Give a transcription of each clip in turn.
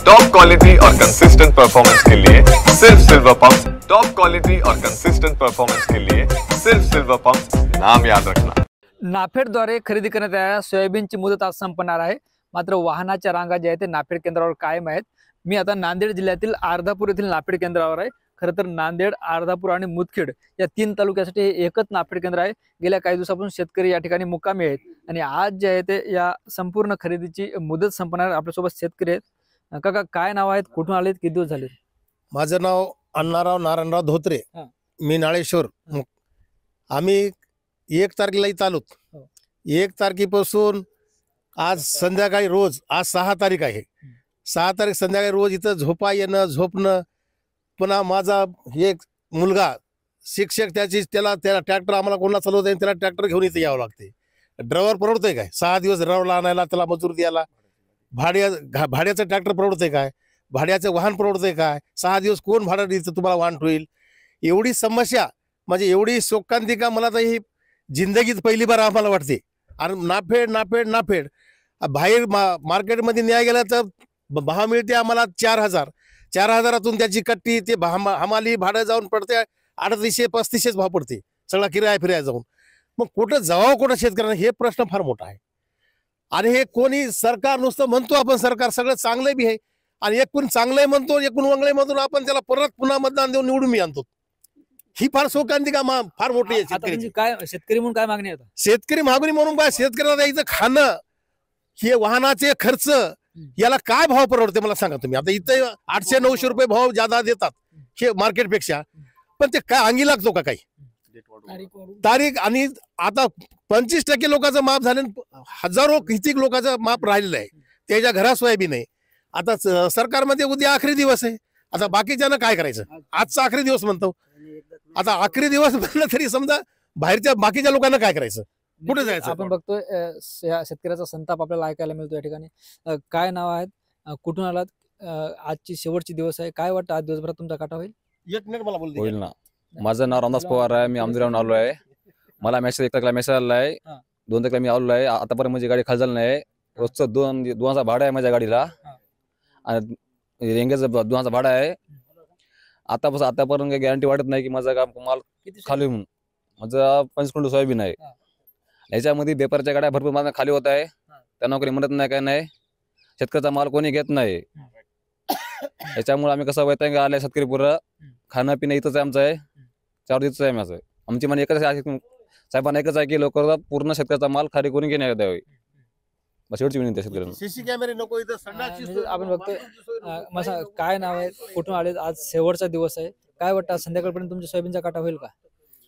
Top quality और consistent performance के लिए सिर्फ सिल्वर पंप। टॉप क्वालिटी और कंसिस्टेंट परफॉर्मेंस के लिए सिर्फ सिल्वर पंप, नाम याद रखना। नाफेडद्वारे खरेदी करण्यात आलेल्या सोयाबीनची मुदत आज संपणार आहे। मात्र वाहनाच्या रांगा ज्या आहेत ते नाफेड केंद्रावर कायम आहेत। मी आता नांदेड जिल्ह्यातील अर्धापूर येथील नाफेड केंद्रावर आहे। खरं तर नांदेड, अर्धापूर आणि मुदखेड या तीन तालुक्यासाठी हे एकच नाफेड केंद्र आहे। गेल्या काही दिवसापासून शेतकरी या ठिकाणी मुक्कामी आहेत आणि आज जे आहे ते या संपूर्ण खरेदीची मुदत संपणार। आपल्यासोबत शेतकरी आहेत। काका, काय नाव आहेत, कुठून आलेत, किती दिवस झाले? माझं नाव अण्णाराव नारायणराव धोत्रे, मी नाळेश्वर। आम्ही 1 तारखेला इथं आलो। 1 तारखेपासून आज संध्याकाळी रोज, आज 6 तारीख आहे, 6 तारीख संध्याकाळी रोज इथं झोपा येणं, झोपणं। पुन्हा माझा एक मुलगा शिक्षक, त्याला ट्रॅक्टर आम्हाला कोणाला चालवता येईल, त्याला ट्रॅक्टर घेऊन इथं यावं लागते। ड्रायव्हर परवडतंय काय? 6 दिवस ड्रायव्हरला आणायला, त्याला मजूर द्यायला, भाड्याचं ट्रॅक्टर परवडतंय काय? भाड्याचं वाहन परवडतंय काय? 6 दिवस कोण भाडं देतं तुम्हाला वाहन ठेवेल? एवढी समस्या, म्हणजे एवढी शोकांतिका मला तर ही जिंदगीत पहिली बार आम्हाला वाटते। आणि नाफेड नाफेड नाफेड बाहेर मार्केटमध्ये न्याय गेला तर भाव मिळते आम्हाला 4,000, 4,000तून त्याची कट्टी ते हमाली भाडं जाऊन पडते 3800-3500 भाव पडते, सगळा किराया जाऊन। मग कुठं जावं, कुठं शेतकऱ्यांना, हे प्रश्न फार मोठा आहे। आणि हे कोणी सरकार नुसतं म्हणतो आपण सरकार सगळं चांगलं बी आहे, आणि एकूण चांगलंही म्हणतो, एकूण वंगळे म्हणतो, आपण त्याला परत पुन्हा मतदान देऊन निवडून मी आणतो। ही फार शोकांतिका फार मोठी आहे शेतकरी। काय शेतकरी म्हणून काय मागणी आहे? शेतकरी मागणी म्हणून काय, शेतकऱ्याला द्यायचं खाणं, हे वाहनाचे खर्च, याला काय भाव परवडते मला सांगा तुम्ही? आता इथं 800-900 रुपये भाव जादा देतात हे मार्केटपेक्षा, पण ते काय अंगी लागतो का काही? तारीख आणि आता 25% लोकांचं माफ झालं, हजारो किती लोकांचं माफ राहिलेलं आहे, त्याच्या घरात सोयाबीन आहे। आता सरकारमध्ये उद्या आखरी दिवस आहे, आता बाकीच्यांना काय करायचं? आजचा आखरी दिवस म्हणतो, आता आखरी दिवस म्हणलं तरी समजा बाहेरच्या बाकीच्या लोकांना काय करायचं, कुठे जायचं? आपण बघतोय शेतकऱ्याचा संताप आपल्याला ऐकायला मिळतो या ठिकाणी। काय नाव आहेत, कुठून आलात, आजची शेवटची दिवस आहे, काय वाटतं आज दिवसभरात तुमचा काटा होईल? 1 मिनिट मला बोलतो होईल ना। माझं नाव रामदास पवार आहे, मी आमदिरावरून आलो आहे। मला मेसेज 1 तारखेला मेसेज आलेला आहे, 2 तारखेला मी आलो आहे। आतापर्यंत माझी गाडी खाली झाली नाही। रोजचं 2,000 भाडं आहे माझ्या गाडीला, आणि रेंगेचं 2,000 भाडं आहे। आतापर्यंत काही गॅरंटी वाटत नाही की माझा माल खाली होऊन, माझं 25 क्विंटल सोयाबीन आहे। याच्यामध्ये बेपारच्या गाड्या भरपूर माझा खाली होत आहे, त्यांना कोणी म्हणत नाही, काय नाही, शेतकऱ्याचा माल कोणी घेत नाही। याच्यामुळे आम्ही कसं वैताग आलाय शेतकरी, पुरं खाणं पिणं इथंच आहे आमचं आहे, 4 दिवस आहे माझं। आमची मन एकच आहे, साहेबांना एकच आहे की लवकर पूर्ण शेतकऱ्याचा माल खाली करून घेण्यात द्यावी, बस एवढीच विनंती आहे शेतकऱ्यांना। सीसी कॅमेरे नको इथं, संडासची आपण बघतोय। मग काय नाव आहे, कुठून आले, आज शेवटचा दिवस आहे, काय वाटतं संध्याकाळपर्यंत तुमच्या सोयाबीनचा काटा होईल का?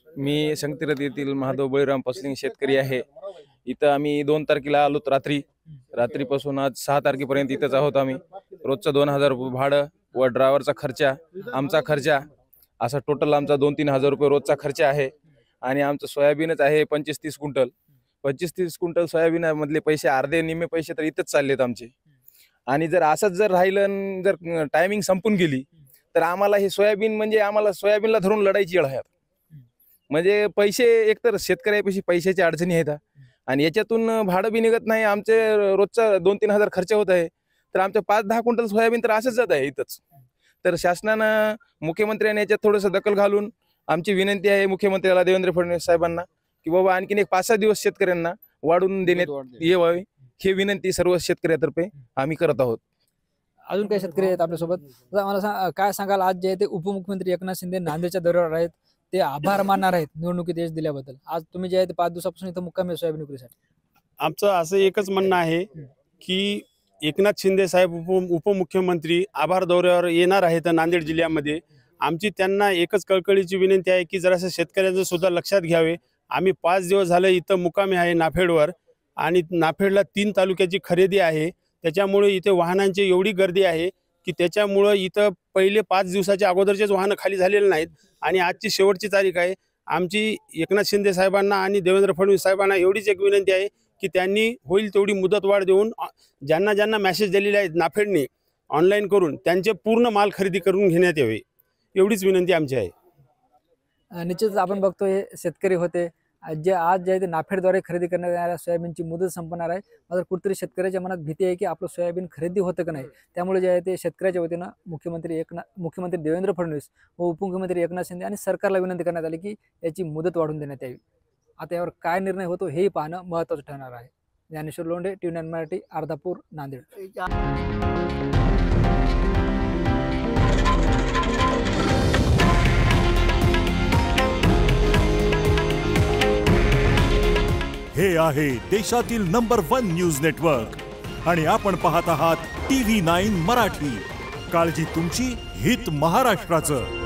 मी शंकरतीर्थ येथील महादेव बळीराम पसलिंग शेतकरी आहे। इथं आम्ही 2 तारखेला आलो, रात्रीपासून आज 6 तारखेपर्यंत इथंच आहोत आम्ही। रोजचं 2,000 रुपये भाडं व ड्रायव्हरचा खर्चा, आमचा खर्चा, असा टोटल आमचा 2-3 हजार रुपये रोजचा खर्च आहे। आणि आमचं सोयाबीनच आहे 25-30 क्विंटल। 25-30 क्विंटल सोयाबीन मधले पैसे, अर्धे निम्मे पैसे तर इथंच चाललेत आमचे। आणि जर असंच जर राहिलं, जर टायमिंग संपून गेली, तर आम्हाला हे सोयाबीन, म्हणजे आम्हाला सोयाबीनला धरून लढायची वेळ आहे। म्हणजे पैसे, एकतर शेतकऱ्यापाशी पैशाची अडचणी आहेत, आणि याच्यातून भाडं बी निघत नाही, आमचे रोजचा 2-3 हजार खर्च होत आहे, तर आमच्या 5-10 क्विंटल सोयाबीन तर असंच जात आहे इथंच। तर शासनानं, मुख्यमंत्र्यांनी याच्यात थोडंसं दखल घालून, आमची विनंती आहे मुख्यमंत्र्याला, देवेंद्र फडणवीस साहेबांना, की बाबा आणखीन एक 5-6 दिवस शेतकऱ्यांना वाढून देण्यात यावे, ही विनंती सर्व शेतकऱ्यातर्फे आम्ही करत आहोत। अजून काही शेतकरी आहेत आपल्यासोबत, मला काय सांगाल, आज जे आहे ते उपमुख्यमंत्री एकनाथ शिंदे नांदेडच्या दौऱ्यावर आहेत, ते आभार मानणार आहेत निवडणुकीत यश दिल्याबद्दल। आज तुम्ही जे आहे ते 5 दिवसापासून इथं मुक्कामी सोयाबीन विक्रीसाठी। आमचं असं एकच म्हणणं आहे की एकनाथ शिंदे साहेब उपमुख्यमंत्री आभार दौऱ्यावर येणार आहेत नांदेड जिल्ह्यामध्ये। आमची त्यांना एकच कळकळीची विनंती आहे की जरासं शेतकऱ्यांचं सुद्धा लक्षात घ्यावे। आम्ही 5 दिवस झाले इथं मुक्कामी आहे नाफेडवर, आणि नाफेडला 3 तालुक्याची खरेदी आहे, त्याच्यामुळे इथे वाहनांची एवढी गर्दी आहे की त्याच्यामुळं इथं पहिले 5 दिवसाच्या अगोदरचेच वाहनं खाली झालेले नाहीत। आणि आजची शेवटची तारीख आहे। आमची एकनाथ शिंदे साहेबांना आणि देवेंद्र फडणवीस साहेबांना एवढीच एक विनंती आहे की त्यांनी होईल तेवढी मुदतवाढ देऊन, ज्यांना मेसेज दिलेले आहेत नाफेडने ऑनलाईन करून, त्यांचे पूर्ण माल खरेदी करून घेण्यात यावे, एवढीच विनंती आमची आहे। निश्चितच आपण बघतोय शेतकरी होते, आज जे आहे ते नाफेडद्वारे खरेदी करण्यात येणाऱ्या सोयाबीनची मुदत संपणार आहे. मात्र कुठेतरी शेतकऱ्याच्या मनात भीती आहे की आपलं सोयाबीन खरेदी होतं का नाही. त्यामुळे जे आहे ते शेतकऱ्याच्या वतीनं मुख्यमंत्री देवेंद्र फडणवीस व उपमुख्यमंत्री एकनाथ शिंदे आणि सरकारला विनंती करण्यात आली की याची मुदत वाढवून देण्यात यावी. आता यावर काय निर्णय होतो हेही पाहणं महत्त्वाचं ठरणार आहे. ज्ञानेश्वर लोंढे, TV9 मराठी, अर्धापूर, नांदेड. हे आहे देशातील नंबर 1 न्यूज नेटवर्क आणि आपण पाहत आहात TV9 मराठी. काळजी तुमची, हित महाराष्ट्राचं.